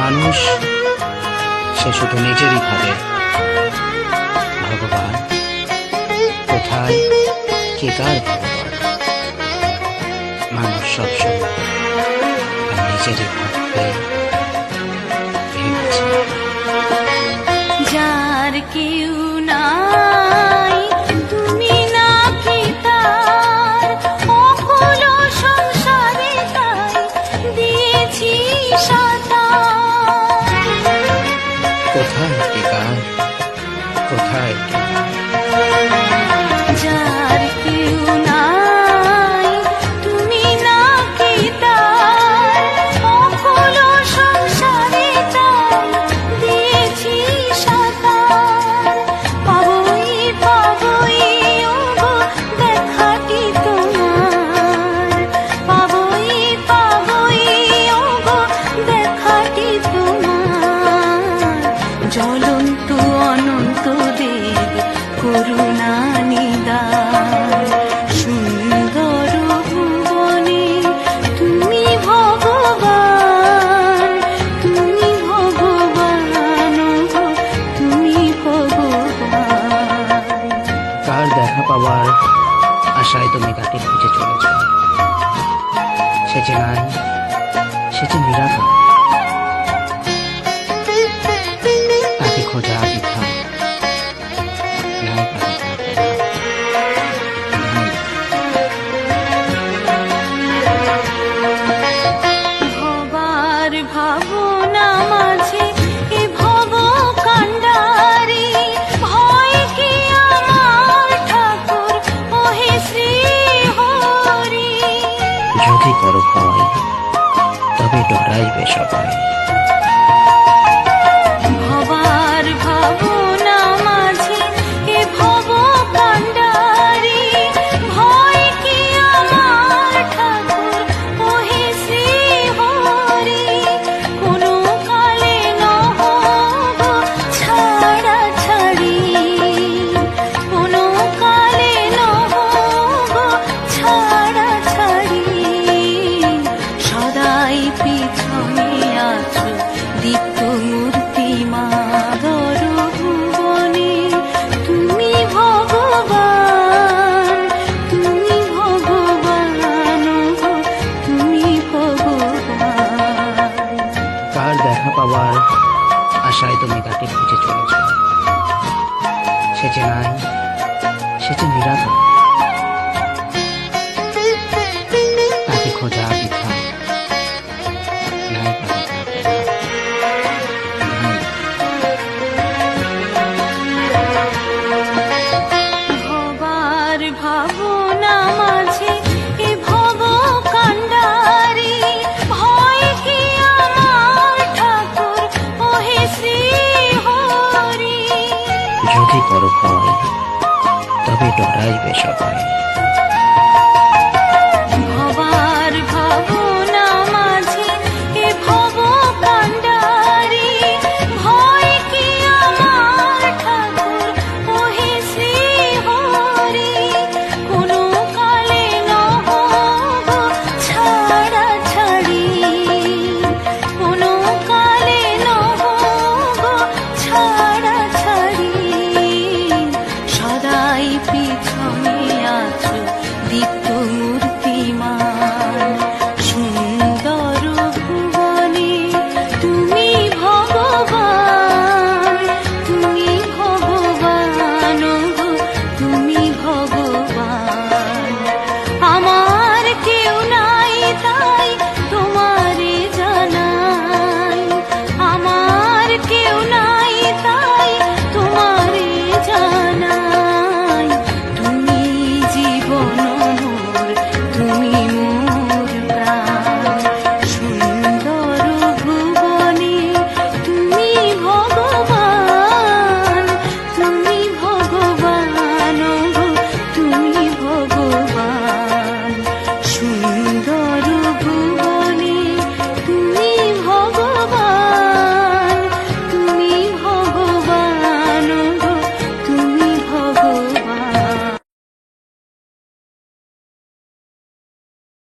মানুষ সে শুধু নিজেরই ভাবে, ভগবান কোথায়, কে কার ভগবান? মানুষ সবসময় নিজেরই ভাববে, ভেবেছে যার কেউ নাই তুমি নাকি তার, অকুল সংসারে তাই দিয়েছি সাঁতার। কোথায় কে কার, কোথায় কে যার কেউ নাই তুমি নাকি তার, অকুল সংসারে তাই দিয়েছি সাঁতার। পাবই পাবই ওগো দেখাটি তোমার, পাবই পাবই ওগো দেখাটি তোমার। জ্বলন্ত অনন্ত দেব করুণা নিদান, সুন্দর ভুবনে তুমি ভগবান, তুমি ভগবান গো, তুমি ভগবান। কার দেখা পাওয়ার আশায় তুমি তাকে খুঁজে চলেছ? সে যে নাই, সে যে নিরাকার, তাকে খোঁজা বৃথা। নাই তাকে নাই। ভবার ভাবনা মাঝে এ ভব কান্ডারি, ভয় কি আমার ঠাকুর ওহে শ্রী হরি। যদি করো ভয় তবে ডরাইবে সবাই। ভবার ভাবনা মাঝে এ ভব কান্ডারি, ভয় কি আমার ঠাকুর ওহে শ্রী হরি। কোনো কালে নহব ছাড়া ছাড়ি, কোনো কালে নহব ছাড়া ছাড়ি। সদাই পিছনে আছো দীপ্ত মূর্তি মাদর ভুবনে, তুমি ভগবান, তুমি ভগবান গো, তুমি ভগবান। কার দেখা পাওয়ার আশায় তুমি তাকে খুঁজে চলেছ? সে যে নাই, সে যে নিরাকার, তাকে খোঁজা বৃথা। নাই তাকে নাই। ভবার ভাবনা মাঝে এ ভব কান্ডারি, ভয় কি আমার ঠাকুর ওহে শ্রী হরি। যদি করো ভয় তবে ডরাইবে সবাই।